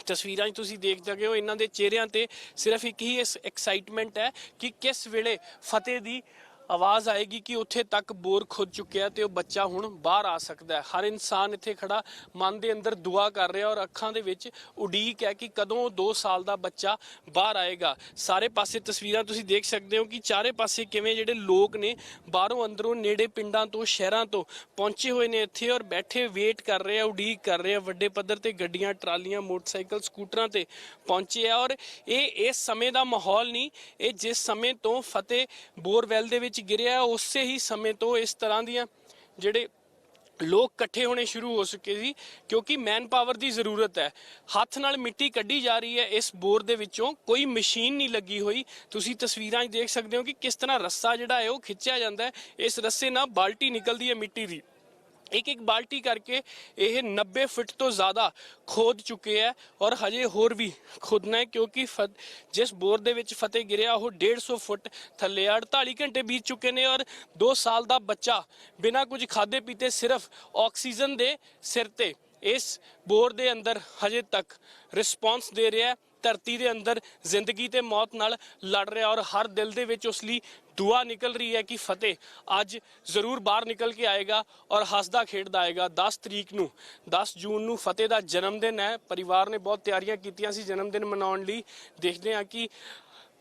ਤਸਵੀਰਾਂ 'ਚ ਤੁਸੀਂ ਦੇਖ ਸਕਦੇ ਹੋ ਇਹਨਾਂ ਦੇ ਚਿਹਰਿਆਂ ਤੇ ਸਿਰਫ ਇੱਕ ਹੀ ਐਕਸਾਈਟਮੈਂਟ ਹੈ ਕਿ ਕਿਸ ਵੇਲੇ ਫਤਿਹ ਦੀ ਆਵਾਜ਼ ਆਏਗੀ ਕਿ ਉੱਥੇ ਤੱਕ ਬੋਰ ਖੁੱਦ ਚੁੱਕਿਆ ਤੇ ਉਹ ਬੱਚਾ ਹੁਣ ਬਾਹਰ ਆ ਸਕਦਾ ਹੈ। ਹਰ ਇਨਸਾਨ ਇੱਥੇ ਖੜਾ ਮਨ ਦੇ ਅੰਦਰ ਦੁਆ ਕਰ ਰਿਹਾ ਔਰ ਅੱਖਾਂ ਦੇ ਵਿੱਚ ਉਡੀਕ ਹੈ ਕਿ ਕਦੋਂ 2 ਸਾਲ ਦਾ ਬੱਚਾ ਬਾਹਰ ਆਏਗਾ। ਸਾਰੇ ਪਾਸੇ ਤਸਵੀਰਾਂ ਤੁਸੀਂ ਦੇਖ ਸਕਦੇ ਹੋ ਕਿ ਚਾਰੇ ਪਾਸੇ ਕਿਵੇਂ ਜਿਹੜੇ ਲੋਕ ਨੇ ਬਾਹਰੋਂ ਅੰਦਰੋਂ ਨੇੜੇ ਪਿੰਡਾਂ ਤੋਂ ਸ਼ਹਿਰਾਂ ਤੋਂ ਪਹੁੰਚੇ ਹੋਏ ਨੇ ਇੱਥੇ ਔਰ ਬੈਠੇ ਵੇਟ ਕਰ ਰਹੇ ਆ, ਉਡੀਕ ਕਰ ਰਹੇ ਆ। ਵੱਡੇ ਪੱਧਰ ਤੇ ਗੱਡੀਆਂ, ਟਰਾਲੀਆਂ, ਮੋਟਰਸਾਈਕਲ, ਸਕੂਟਰਾਂ ਤੇ ਪਹੁੰਚੇ ਆ ਔਰ ਇਹ ਇਸ ਸਮੇਂ ਦਾ ਮਾਹੌਲ ਨਹੀਂ। ਇਹ ਜਿਸ ਸਮੇਂ ਤੋਂ ਫਤਿਹ ਬੋਰਵੈਲ ਦੇ ਵਿੱਚ ਗਿਰਿਆ ਉਸੇ ਹੀ ਸਮੇਂ ਤੋਂ ਇਸ ਤਰ੍ਹਾਂ ਦੀਆਂ ਜਿਹੜੇ ਲੋਕ ਇਕੱਠੇ ਹੋਣੇ ਸ਼ੁਰੂ ਹੋ ਚੁੱਕੇ ਸੀ, ਕਿਉਂਕਿ ਮੈਨ ਪਾਵਰ ਦੀ ਜ਼ਰੂਰਤ ਹੈ। ਹੱਥ ਨਾਲ ਮਿੱਟੀ ਕੱਢੀ ਜਾ ਰਹੀ ਹੈ ਇਸ ਬੋਰ ਦੇ ਵਿੱਚੋਂ, ਕੋਈ ਮਸ਼ੀਨ ਨਹੀਂ ਲੱਗੀ ਹੋਈ। ਤੁਸੀਂ ਤਸਵੀਰਾਂ 'ਚ ਦੇਖ ਸਕਦੇ ਹੋ ਕਿ ਕਿਸ ਤਰ੍ਹਾਂ ਰੱਸਾ ਜਿਹੜਾ ਹੈ ਉਹ ਖਿੱਚਿਆ ਜਾਂਦਾ ਹੈ। ਇਸ ਰੱਸੇ ਨਾਲ ਬਾਲਟੀ ਨਿਕਲਦੀ ਹੈ ਮਿੱਟੀ ਦੀ ਇੱਕ ਇੱਕ ਬਾਲਟੀ ਕਰਕੇ ਇਹ 90 ਫੁੱਟ ਤੋਂ ਜ਼ਿਆਦਾ ਖੋਦ ਚੁੱਕੇ ਹੈ ਔਰ ਹਜੇ ਹੋਰ ਵੀ ਖੋਦਣਾ ਹੈ ਕਿਉਂਕਿ ਜਿਸ ਬੋਰ ਦੇ ਵਿੱਚ ਫਤਿਹ ਗਿਰਿਆ ਉਹ 150 ਫੁੱਟ ਥੱਲੇ ਆ। 48 ਘੰਟੇ ਬੀਤ ਚੁੱਕੇ ਨੇ ਔਰ 2 ਸਾਲ ਦਾ ਬੱਚਾ ਬਿਨਾਂ ਕੁਝ ਖਾਦੇ ਪੀਤੇ ਸਿਰਫ ਆਕਸੀਜਨ ਦੇ ਸਿਰ ਤੇ ਇਸ ਬੋਰ ਦੇ ਅੰਦਰ ਹਜੇ ਤੱਕ ਰਿਸਪੌਂਸ ਦੇ ਰਿਹਾ ਹੈ। ਧਰਤੀ ਦੇ ਅੰਦਰ ਜ਼ਿੰਦਗੀ ਤੇ ਮੌਤ ਨਾਲ ਲੜ ਰਿਹਾ ਔਰ ਹਰ ਦਿਲ ਦੇ ਵਿੱਚ ਉਸ ਲਈ ਦੁਆ ਨਿਕਲ ਰਹੀ ਹੈ ਕਿ ਫਤਿਹ ਅੱਜ ਜ਼ਰੂਰ ਬਾਹਰ ਨਿਕਲ ਕੇ ਆਏਗਾ ਔਰ ਹੱਸਦਾ ਖੇਡਦਾ ਆਏਗਾ। 10 ਜੂਨ ਨੂੰ ਫਤਿਹ ਦਾ ਜਨਮ ਦਿਨ ਹੈ। ਪਰਿਵਾਰ ਨੇ ਬਹੁਤ ਤਿਆਰੀਆਂ ਕੀਤੀਆਂ ਸੀ ਜਨਮ ਦਿਨ ਮਨਾਉਣ ਲਈ। ਦੇਖਦੇ ਹਾਂ ਕਿ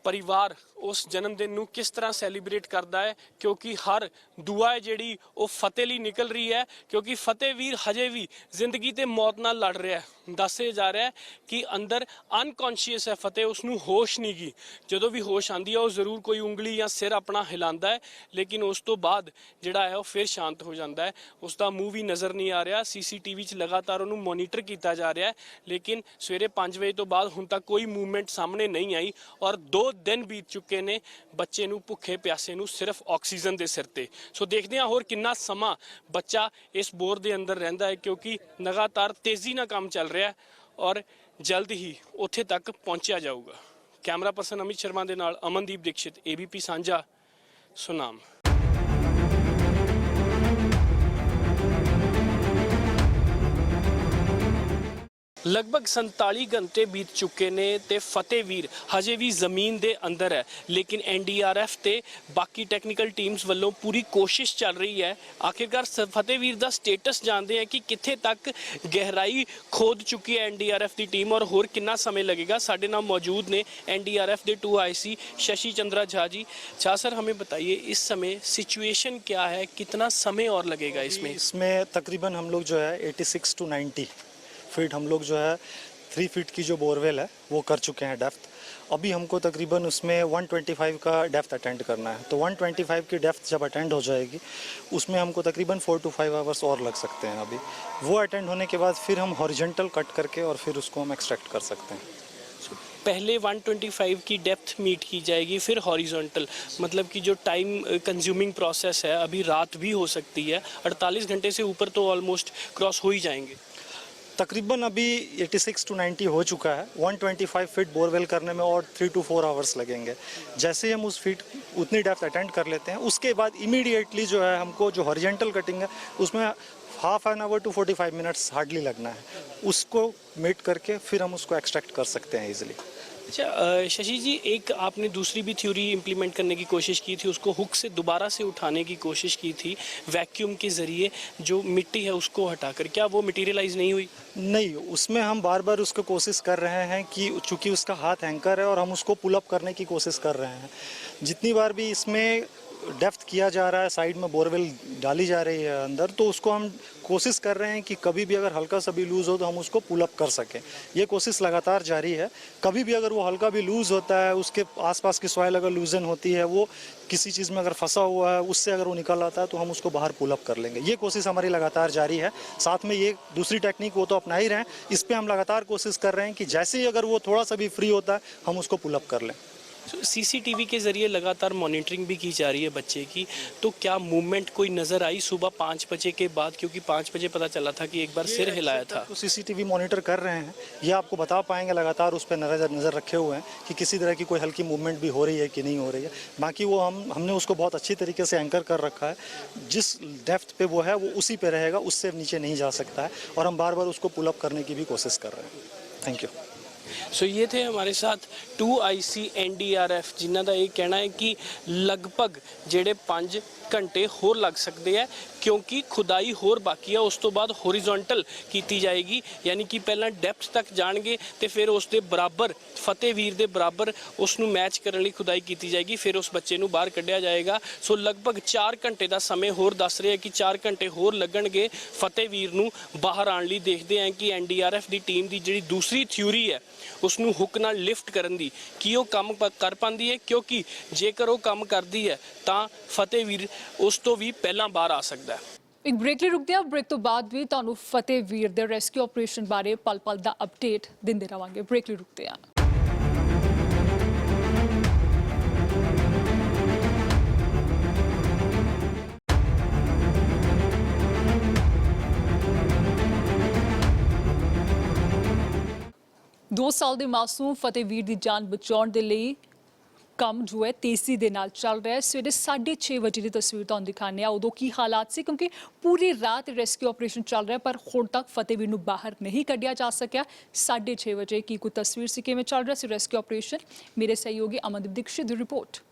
ਪਰਿਵਾਰ ਉਸ ਜਨਮ ਦਿਨ ਨੂੰ ਕਿਸ ਤਰ੍ਹਾਂ ਸੈਲੀਬ੍ਰੇਟ ਕਰਦਾ ਹੈ ਕਿਉਂਕਿ ਹਰ ਦੁਆ ਹੈ ਜਿਹੜੀ ਉਹ ਫਤਿਹ ਲਈ ਨਿਕਲ ਰਹੀ ਹੈ ਕਿਉਂਕਿ ਫਤਿਹ ਵੀਰ ਹਜੇ ਵੀ ਜ਼ਿੰਦਗੀ ਤੇ ਮੌਤ ਨਾਲ ਲੜ ਰਿਹਾ ਹੈ। ਦੱਸਿਆ ਜਾ ਰਿਹਾ ਹੈ ਕਿ ਅੰਦਰ ਅਨਕੌਂਸ਼ੀਅਸ ਹੈ ਫਤਿਹ, ਉਸ ਨੂੰ ਹੋਸ਼ ਨਹੀਂ ਗੀ। ਜਦੋਂ ਵੀ ਹੋਸ਼ ਆਂਦੀ ਹੈ ਉਹ ਜ਼ਰੂਰ ਕੋਈ ਉਂਗਲੀ ਜਾਂ ਸਿਰ ਆਪਣਾ ਹਿਲਾਉਂਦਾ ਹੈ ਲੇਕਿਨ ਉਸ ਤੋਂ ਬਾਅਦ ਜਿਹੜਾ ਹੈ ਉਹ ਫਿਰ ਸ਼ਾਂਤ ਹੋ ਜਾਂਦਾ ਹੈ। ਉਸ ਦਾ ਮੂੰਹ ਵੀ ਨਜ਼ਰ ਨਹੀਂ ਆ ਰਿਹਾ। ਸੀਸੀਟੀਵੀ 'ਚ ਲਗਾਤਾਰ ਉਹਨੂੰ ਮੋਨੀਟਰ ਕੀਤਾ ਜਾ ਰਿਹਾ ਹੈ ਲੇਕਿਨ ਸਵੇਰੇ 5 ਵਜੇ ਤੋਂ ਬਾਅਦ ਹੁਣ ਤੱਕ ਕੋਈ ਮੂਵਮੈਂਟ ਸਾਹਮਣੇ ਨਹੀਂ ਆਈ ਔਰ 2 ਦਿਨ ਬੀਤ ਚੁੱਕੇ ਨੇ ਬੱਚੇ ਨੂੰ ਭੁੱਖੇ ਪਿਆਸੇ ਨੂੰ ਸਿਰਫ ਆਕਸੀਜਨ ਦੇ ਸਿਰ ਤੇ। ਸੋ ਦੇਖਦੇ ਹਾਂ ਹੋਰ ਕਿੰਨਾ ਸਮਾਂ ਬੱਚਾ ਇਸ ਬੋਰ ਦੇ ਅੰਦਰ ਰਹਿੰਦਾ ਹੈ ਕਿਉਂਕਿ ਲਗਾਤਾਰ ਤੇਜ਼ੀ ਨਾਲ ਕੰਮ ਚੱਲ ਰਿਹਾ ਹੈ ਔਰ ਜਲਦ ਹੀ ਉੱਥੇ ਤੱਕ ਪਹੁੰਚਿਆ ਜਾਊਗਾ। ਕੈਮਰਾ ਪਰਸਨ ਅਮਿਤ ਸ਼ਰਮਾ ਦੇ ਨਾਲ ਅਮਨਦੀਪ ਦੀਕਸ਼ਿਤ, ABP ਸਾਂਝਾ, ਸੁਨਾਮ। ਲਗਭਗ 47 ਘੰਟੇ ਬੀਤ ਚੁੱਕੇ ਨੇ ਤੇ ਫਤਿਹ ਵੀਰ ਹਜੇ ਵੀ ਜ਼ਮੀਨ ਦੇ ਅੰਦਰ ਹੈ ਲੇਕਿਨ NDRF ਤੇ ਬਾਕੀ ਟੈਕਨੀਕਲ ਟੀਮਸ ਵੱਲੋਂ ਪੂਰੀ ਕੋਸ਼ਿਸ਼ ਚੱਲ ਰਹੀ ਹੈ। ਆਖਿਰਕਾਰ ਫਤਿਹ ਵੀਰ ਦਾ ਸਟੇਟਸ ਜਾਣਦੇ ਆ ਕਿ ਕਿੱਥੇ ਤੱਕ ਗਹਿਰਾਈ ਖੋਦ ਚੁੱਕੀ ਹੈ NDRF ਦੀ ਟੀਮ ਔਰ ਹੋਰ ਕਿੰਨਾ ਸਮੇਂ लगेगा। ਸਾਡੇ ਨਾਲ मौजूद ने NDRF के 2 IC शशि चंद्रा झा जी। झा सर, हमें बताइए इस समय सिचुएशन क्या है, कितना समय और लगेगा इसमें? इसमें तकरीबन हम लोग जो है 86 to 90 फीट हम लोग जो है 3 फीट की जो बोरवेल है वो कर चुके हैं डेप्थ। अभी हमको तकरीबन उसमें 125 का डेप्थ अटेंड करना है। तो 125 की डेप्थ जब अटेंड हो जाएगी उसमें हमको तकरीबन 4 to 5 आवर्स और लग सकते हैं। अभी वो अटेंड होने के बाद फिर हम हॉरिजॉन्टल कट करके और फिर उसको हम एक्सट्रैक्ट कर सकते हैं। पहले 125 की डेप्थ मीट की जाएगी फिर हॉरिजॉन्टल, मतलब कि जो टाइम कंज्यूमिंग प्रोसेस है अभी रात भी हो सकती है। 48 घंटे से ऊपर तो ऑलमोस्ट क्रॉस हो ही जाएंगे। तकरीबन अभी 86 to 90 हो चुका है। 125 फीट बोरवेल करने में और 3 to 4 आवर्स लगेंगे। जैसे ही हम उस फीट उतनी डेप्थ अटेंड कर लेते हैं उसके बाद इमीडिएटली जो है हमको जो हॉरिजॉन्टल कटिंग है उसमें half an hour to 45 minutes hardly लगना है। उसको मीट करके फिर हम उसको एक्सट्रैक्ट कर सकते हैं ईजिली। अच्छा शशि जी, एक आपने दूसरी भी थ्योरी इम्प्लीमेंट करने की कोशिश की थी, उसको हुक से दोबारा से उठाने की कोशिश की थी वैक्यूम के ज़रिए, जो मिट्टी है उसको हटाकर, क्या वो मटेरियलाइज नहीं हुई? नहीं, उसमें हम बार बार उसको कोशिश कर रहे हैं कि चूँकि उसका हाथ एंकर है और हम उसको पुल अप करने की कोशिश कर रहे हैं। जितनी बार भी इसमें डेप्थ किया जा रहा है, साइड में बोरवेल डाली जा रही है अंदर, तो उसको हम कोशिश कर रहे हैं कि कभी भी अगर हल्का सा भी लूज़ हो तो हम उसको पुल अप कर सकें। ये कोशिश लगातार जारी है। कभी भी अगर वो हल्का भी लूज़ होता है, उसके आसपास की सॉइल अगर लूजन होती है, वो किसी चीज़ में अगर फंसा हुआ है, उससे अगर वो निकल आता है तो हम उसको बाहर पुल अप कर लेंगे। ये कोशिश हमारी लगातार जारी है। साथ में ये दूसरी टेक्निक वो तो अपना ही रहे हैं, इस पर हम लगातार कोशिश कर रहे हैं कि जैसे ही अगर वो थोड़ा सा भी फ्री होता है हम उसको पुल अप कर लें। CCTV के ज़रिए लगातार मॉनिटरिंग भी की जा रही है बच्चे की, तो क्या मूवमेंट कोई नज़र आई सुबह 5 बजे के बाद? क्योंकि 5 बजे पता चला था कि एक बार सिर हिलाया था। तो CCTV मॉनिटर कर रहे हैं, ये आपको बता पाएंगे, लगातार उस पर नज़र रखे हुए हैं कि किसी तरह की कोई हल्की मूवमेंट भी हो रही है कि नहीं हो रही है। बाकी वो हमने उसको बहुत अच्छी तरीके से एंकर कर रखा है। जिस डेप्थ पे वो है वो उसी पे रहेगा, उससे नीचे नहीं जा सकता है और हम बार बार उसको पुल अप करने की भी कोशिश कर रहे हैं। Thank you. सो ये थे हमारे साथ 2 IC NDRF जिन्हों का ये कहना है कि लगभग जेडे 5 घंटे होर लग सकते हैं क्योंकि खुदाई होर बाकी है। उस तो बाद हॉरिजॉन्टल की जाएगी, यानी कि पहला डेप्थ तक जाएंगे तो फिर उसके बराबर फतेह वीर के बराबर उसनू मैच करने लिए खुदाई की जाएगी, फिर उस बच्चे नू बाहर कढ़िया जाएगा। सो लगभग 4 घंटे का समय होर दस रहे हैं कि 4 घंटे होर लगणगे फतेह वीर नू बाहर आने लिए। देखते हैं कि NDRF की टीम की जी दूसरी थ्योरी है उसनू हुक नाल लिफ्ट करन दी कि वो काम कर पाती है, क्योंकि जेकर वो काम करती है तो फतेह वीर उस तो भी पहला बाहर आ सकता है। ਇੱਕ ਬ੍ਰੇਕ ਲਈ ਰੁਕਦੇ ਹਾਂ। ਬ੍ਰੇਕ ਤੋਂ ਬਾਅਦ ਵੀ ਤੁਹਾਨੂੰ ਫਤਿਹ ਵੀਰ ਦੇ ਰੈਸਕਿਊ ਆਪਰੇਸ਼ਨ ਬਾਰੇ ਪਲ-ਪਲ ਦਾ ਅਪਡੇਟ ਦਿੰਦੇ ਰਵਾਂਗੇ। ਬ੍ਰੇਕ ਲਈ ਰੁਕਦੇ ਹਾਂ। 2 ਸਾਲ ਦੇ ਮਾਸੂਮ ਫਤਿਹਵੀਰ ਦੀ ਜਾਨ ਬਚਾਉਣ ਦੇ ਲਈ ਕੰਮ ਜੋ ਹੈ ਤੇਜ਼ੀ ਦੇ ਨਾਲ ਚੱਲ ਰਿਹਾ ਹੈ। ਸਵੇਰੇ 6:30 ਵਜੇ ਦੀ ਤਸਵੀਰ ਤੁਹਾਨੂੰ ਦਿਖਾਉਂਦੇ ਹਾਂ। ਉਦੋਂ ਕੀ ਹਾਲਾਤ ਸੀ, ਕਿਉਂਕਿ ਪੂਰੀ ਰਾਤ ਰੈਸਕਿਊ ਆਪਰੇਸ਼ਨ ਚੱਲ ਰਿਹਾ, ਪਰ ਹੁਣ ਤੱਕ ਫਤਿਹਵੀਰ ਨੂੰ ਬਾਹਰ ਨਹੀਂ ਕੱਢਿਆ ਜਾ ਸਕਿਆ। 6:30 ਵਜੇ ਕੀ ਕੋਈ ਤਸਵੀਰ ਸੀ, ਕਿਵੇਂ ਚੱਲ ਰਿਹਾ ਸੀ ਰੈਸਕਿਊ ਆਪਰੇਸ਼ਨ। ਮੇਰੇ ਸਹਿਯੋਗੀ ਅਮਨਦੀਪ ਦੀਕਸ਼ਿਤ ਦੀ ਰਿਪੋਰਟ।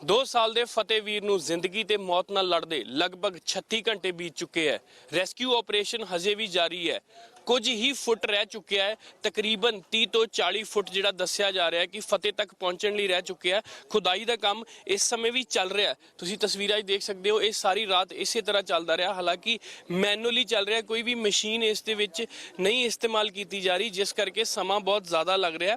2 ਸਾਲ ਦੇ ਫਤਿਹਵੀਰ ਨੂੰ ਜ਼ਿੰਦਗੀ ਤੇ ਮੌਤ ਨਾਲ ਲੜਦੇ ਲਗਭਗ 36 ਘੰਟੇ ਬੀਤ ਚੁੱਕੇ ਹੈ। ਰੈਸਕਿਊ ਆਪਰੇਸ਼ਨ ਹਜੇ ਵੀ ਜਾਰੀ ਹੈ। ਕੁਝ ਹੀ ਫੁੱਟ ਰਹਿ ਚੁੱਕਿਆ ਹੈ, ਤਕਰੀਬਨ 30 ਤੋਂ 40 ਫੁੱਟ ਜਿਹੜਾ ਦੱਸਿਆ ਜਾ ਰਿਹਾ ਹੈ ਕਿ ਫਤਿਹ ਤੱਕ ਪਹੁੰਚਣ ਲਈ ਰਹਿ ਚੁੱਕਿਆ ਹੈ। ਖੁਦਾਈ ਦਾ ਕੰਮ ਇਸ ਸਮੇਂ ਵੀ ਚੱਲ ਰਿਹਾ ਹੈ। ਤੁਸੀਂ ਤਸਵੀਰਾਂ 'ਚ ਦੇਖ ਸਕਦੇ ਹੋ, ਇਹ ਸਾਰੀ ਰਾਤ ਇਸੇ ਤਰ੍ਹਾਂ ਚੱਲਦਾ ਰਿਹਾ। ਹਾਲਾਂਕਿ ਮੈਨੂਅਲੀ ਚੱਲ ਰਿਹਾ, ਕੋਈ ਵੀ ਮਸ਼ੀਨ ਇਸ ਦੇ ਵਿੱਚ ਨਹੀਂ ਇਸਤੇਮਾਲ ਕੀਤੀ ਜਾ ਰਹੀ, ਜਿਸ ਕਰਕੇ ਸਮਾਂ ਬਹੁਤ ਜ਼ਿਆਦਾ ਲੱਗ ਰਿਹਾ।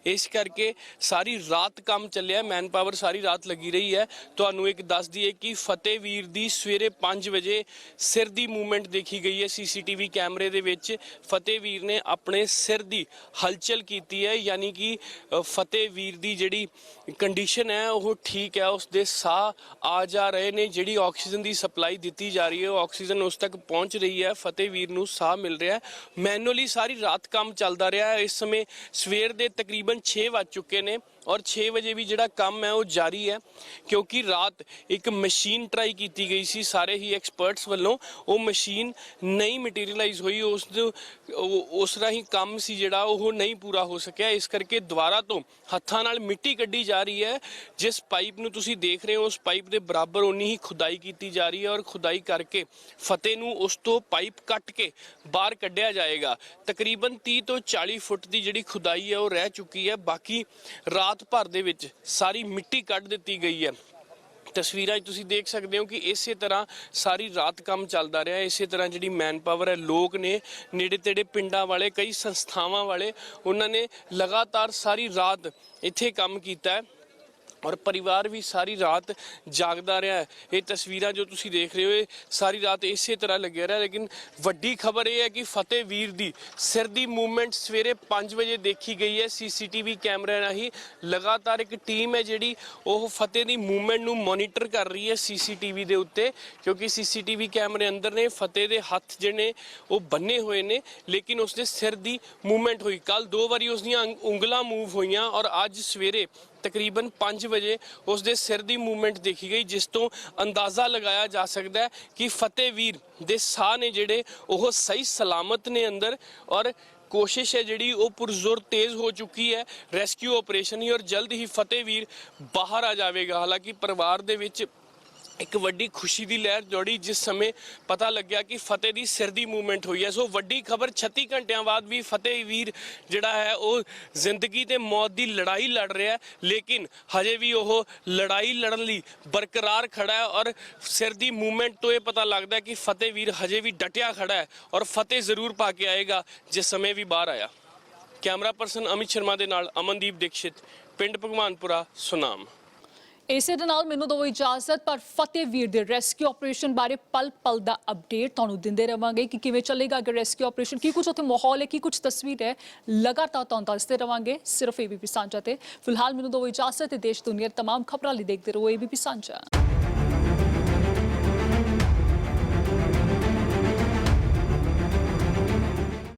ਇਸ ਕਰਕੇ ਸਾਰੀ ਰਾਤ ਕੰਮ ਚੱਲਿਆ, ਮੈਨ ਪਾਵਰ ਸਾਰੀ ਰਾਤ ਲੱਗੀ ਰਹੀ ਹੈ। ਤੁਹਾਨੂੰ ਇੱਕ ਦੱਸ ਦਈਏ ਕਿ ਫਤਿਹਵੀਰ ਦੀ ਸਵੇਰੇ 5 ਵਜੇ ਸਿਰ ਦੀ ਮੂਵਮੈਂਟ ਦੇਖੀ ਗਈ ਹੈ ਸੀਸੀਟੀਵੀ ਕੈਮਰੇ ਦੇ ਵਿੱਚ। ਫਤਿਹਵੀਰ ਨੇ ਆਪਣੇ ਸਿਰ ਦੀ ਹਲਚਲ ਕੀਤੀ ਹੈ, ਯਾਨੀ ਕਿ ਫਤਿਹਵੀਰ ਦੀ ਜਿਹੜੀ ਕੰਡੀਸ਼ਨ ਹੈ ਉਹ ਠੀਕ ਹੈ, ਉਸ ਦੇ ਸਾਹ ਆ ਜਾ ਰਹੇ ਨੇ। ਜਿਹੜੀ ਆਕਸੀਜਨ ਦੀ ਸਪਲਾਈ ਦਿੱਤੀ ਜਾ ਰਹੀ ਹੈ ਉਹ ਆਕਸੀਜਨ ਉਸ ਤੱਕ ਪਹੁੰਚ ਰਹੀ ਹੈ, ਫਤਿਹਵੀਰ ਨੂੰ ਸਾਹ ਮਿਲ ਰਿਹਾ ਹੈ। ਮੈਨੂਅਲੀ ਸਾਰੀ ਰਾਤ ਕੰਮ ਚੱਲਦਾ ਰਿਹਾ ਹੈ। ਇਸ ਸਮੇਂ ਸਵੇਰ ਦੇ ਤਕਰੀਬਨ 6 ਵੱਜ ਚੁੱਕੇ ਨੇ ਔਰ 6 ਵਜੇ ਵੀ ਜਿਹੜਾ ਕੰਮ ਹੈ ਉਹ ਜਾਰੀ ਹੈ, ਕਿਉਂਕਿ ਰਾਤ ਇੱਕ ਮਸ਼ੀਨ ਟਰਾਈ ਕੀਤੀ ਗਈ ਸੀ ਸਾਰੇ ਹੀ ਐਕਸਪਰਟਸ ਵੱਲੋਂ। ਉਹ ਮਸ਼ੀਨ ਨਹੀਂ ਮਟੀਰੀਅਲਾਈਜ਼ ਹੋਈ, ਉਸ ਰਾਹੀਂ ਕੰਮ ਸੀ ਜਿਹੜਾ ਉਹ ਨਹੀਂ ਪੂਰਾ ਹੋ ਸਕਿਆ। ਇਸ ਕਰਕੇ ਦੁਬਾਰਾ ਤੋਂ ਹੱਥਾਂ ਨਾਲ ਮਿੱਟੀ ਕੱਢੀ ਜਾ ਰਹੀ ਹੈ। ਜਿਸ ਪਾਈਪ ਨੂੰ ਤੁਸੀਂ ਦੇਖ ਰਹੇ ਹੋ ਉਸ ਪਾਈਪ ਦੇ ਬਰਾਬਰ ਉਨੀ ਹੀ ਖੁਦਾਈ ਕੀਤੀ ਜਾ ਰਹੀ ਹੈ ਔਰ ਖੁਦਾਈ ਕਰਕੇ ਫਤਿਹ ਨੂੰ ਉਸ ਤੋਂ ਪਾਈਪ ਕੱਟ ਕੇ ਬਾਹਰ ਕੱਢਿਆ ਜਾਏਗਾ। ਤਕਰੀਬਨ 30 ਤੋਂ 40 ਫੁੱਟ ਦੀ ਜਿਹੜੀ ਖੁਦਾਈ ਹੈ ਉਹ ਰਹਿ ਚੁੱਕੀ ਹੈ। ਬਾਕੀ ਰਾਤ ਭਰ ਦੇ ਵਿੱਚ ਸਾਰੀ ਮਿੱਟੀ ਕੱਢ ਦਿੱਤੀ ਗਈ ਹੈ। ਤਸਵੀਰਾਂ 'ਚ ਤੁਸੀਂ ਦੇਖ ਸਕਦੇ ਹੋ ਕਿ ਇਸੇ ਤਰ੍ਹਾਂ ਸਾਰੀ ਰਾਤ ਕੰਮ ਚੱਲਦਾ ਰਿਹਾ। ਇਸੇ ਤਰ੍ਹਾਂ ਜਿਹੜੀ ਮੈਨ ਪਾਵਰ ਹੈ, ਲੋਕ ਨੇ, ਨੇੜੇ ਤੇੜੇ ਪਿੰਡਾਂ ਵਾਲੇ, ਕਈ ਸੰਸਥਾਵਾਂ ਵਾਲੇ, ਉਹਨਾਂ ਨੇ ਲਗਾਤਾਰ ਸਾਰੀ ਰਾਤ ਇੱਥੇ ਕੰਮ ਕੀਤਾ ਹੈ ਔਰ ਪਰਿਵਾਰ ਵੀ ਸਾਰੀ ਰਾਤ ਜਾਗਦਾ ਰਿਹਾ ਹੈ। ਇਹ ਤਸਵੀਰਾਂ ਜੋ ਤੁਸੀਂ ਦੇਖ ਰਹੇ ਹੋ ਇਹ ਸਾਰੀ ਰਾਤ ਇਸੇ ਤਰ੍ਹਾਂ ਲੱਗਿਆ ਰਿਹਾ। ਲੇਕਿਨ ਵੱਡੀ ਖਬਰ ਇਹ ਹੈ ਕਿ ਫਤਿਹਵੀਰ ਦੀ ਸਿਰ ਦੀ ਮੂਵਮੈਂਟ ਸਵੇਰੇ 5 ਵਜੇ ਦੇਖੀ ਗਈ ਹੈ ਸੀਸੀਟੀਵੀ ਕੈਮਰੇ ਰਾਹੀਂ। ਲਗਾਤਾਰ ਇੱਕ ਟੀਮ ਹੈ ਜਿਹੜੀ ਉਹ ਫਤਿਹ ਦੀ ਮੂਵਮੈਂਟ ਨੂੰ ਮੋਨੀਟਰ ਕਰ ਰਹੀ ਹੈ ਸੀਸੀਟੀਵੀ ਦੇ ਉੱਤੇ, ਕਿਉਂਕਿ ਸੀਸੀਟੀਵੀ ਕੈਮਰੇ ਅੰਦਰ ਨੇ। ਫਤਿਹ ਦੇ ਹੱਥ ਜਿਹੜੇ ਉਹ ਬੰਨੇ ਹੋਏ ਨੇ, ਲੇਕਿਨ ਉਸਦੇ ਸਿਰ ਦੀ ਮੂਵਮੈਂਟ ਹੋਈ। ਕੱਲ 2 ਵਾਰੀ ਉਸਦੀਆਂ ਉਂਗਲਾਂ ਮੂਵ ਹੋਈਆਂ ਔਰ ਅੱਜ ਸਵੇਰੇ ਤਕਰੀਬਨ 5 ਵਜੇ ਉਸ ਦੇ ਸਿਰ ਦੀ ਮੂਵਮੈਂਟ ਦੇਖੀ ਗਈ, ਜਿਸ ਤੋਂ ਅੰਦਾਜ਼ਾ ਲਗਾਇਆ ਜਾ ਸਕਦਾ ਹੈ ਕਿ ਫਤਿਹਵੀਰ ਦੇ ਸਾਹ ਨੇ ਜਿਹੜੇ ਉਹ ਸਹੀ ਸਲਾਮਤ ਨੇ ਅੰਦਰ ਔਰ ਕੋਸ਼ਿਸ਼ ਹੈ ਜਿਹੜੀ ਉਹ ਪੁਰਜ਼ੋਰ ਤੇਜ਼ ਹੋ ਚੁੱਕੀ ਹੈ ਰੈਸਕਿਊ ਆਪਰੇਸ਼ਨ ਹੀ, ਔਰ ਜਲਦ ਹੀ ਫਤਿਹਵੀਰ ਬਾਹਰ ਆ ਜਾਵੇਗਾ। ਹਾਲਾਂਕਿ ਪਰਿਵਾਰ ਦੇ ਵਿੱਚ ਇੱਕ ਵੱਡੀ ਖੁਸ਼ੀ ਦੀ ਲਹਿਰ ਦੌੜੀ ਜਿਸ ਸਮੇਂ ਪਤਾ ਲੱਗਿਆ ਕਿ ਫਤਿਹ ਦੀ ਸਿਰ ਦੀ ਮੂਵਮੈਂਟ ਹੋਈ ਹੈ। ਸੋ ਵੱਡੀ ਖਬਰ, 36 ਘੰਟਿਆਂ ਬਾਅਦ ਵੀ ਫਤਿਹਵੀਰ ਜਿਹੜਾ ਹੈ ਉਹ ਜ਼ਿੰਦਗੀ ਤੇ ਮੌਤ ਦੀ ਲੜਾਈ ਲੜ ਰਿਹਾ ਹੈ, ਲੇਕਿਨ ਹਜੇ ਵੀ ਉਹ ਲੜਾਈ ਲੜਨ ਲਈ ਬਰਕਰਾਰ ਖੜਾ ਹੈ ਔਰ ਸਿਰ ਦੀ ਮੂਵਮੈਂਟ ਤੋਂ ਇਹ ਪਤਾ ਲੱਗਦਾ ਹੈ ਕਿ ਫਤਿਹਵੀਰ ਹਜੇ ਵੀ ਡਟਿਆ ਖੜਾ ਹੈ ਔਰ ਫਤਿਹ ਜ਼ਰੂਰ ਪਾ ਕੇ ਆਏਗਾ ਜਿਸ ਸਮੇਂ ਵੀ ਬਾਹਰ ਆਇਆ। ਕੈਮਰਾ ਪਰਸਨ ਅਮਿਤ ਸ਼ਰਮਾ ਦੇ ਨਾਲ ਅਮਨਦੀਪ ਦੀਕਸ਼ਿਤ, ਪਿੰਡ ਭਗਵਾਨਪੁਰਾ, ਸੁਨਾਮ। ਇਸੇ ਦੇ ਨਾਲ ਮੈਨੂੰ ਦਿਓ ਇਜਾਜ਼ਤ, ਪਰ ਫਤਿਹਵੀਰ ਦੇ ਰੈਸਕਿਊ ਆਪਰੇਸ਼ਨ ਬਾਰੇ ਪਲ ਪਲ ਦਾ ਅਪਡੇਟ ਤੁਹਾਨੂੰ ਦਿੰਦੇ ਰਵਾਂਗੇ ਕਿ ਕਿਵੇਂ ਚੱਲੇਗਾ ਅਗਰ ਰੈਸਕਿਊ ਆਪਰੇਸ਼ਨ, ਕੀ ਕੁਝ ਉੱਥੇ ਮਾਹੌਲ ਹੈ, ਕੀ ਕੁਝ ਤਸਵੀਰ ਹੈ, ਲਗਾਤਾਰ ਤੁਹਾਨੂੰ ਦੱਸਦੇ ਰਵਾਂਗੇ ਸਿਰਫ ABP ਸਾਂਝਾ ਤੇ। ਫਿਲਹਾਲ ਮੈਨੂੰ ਦਿਓ ਇਜਾਜ਼ਤ ਤੇ ਦੇਸ਼ ਦੁਨੀਆ ਤਮਾਮ ਖਬਰਾਂ ਲਈ ਦੇਖਦੇ ਰਹੋ ABP ਸਾਂਝਾ।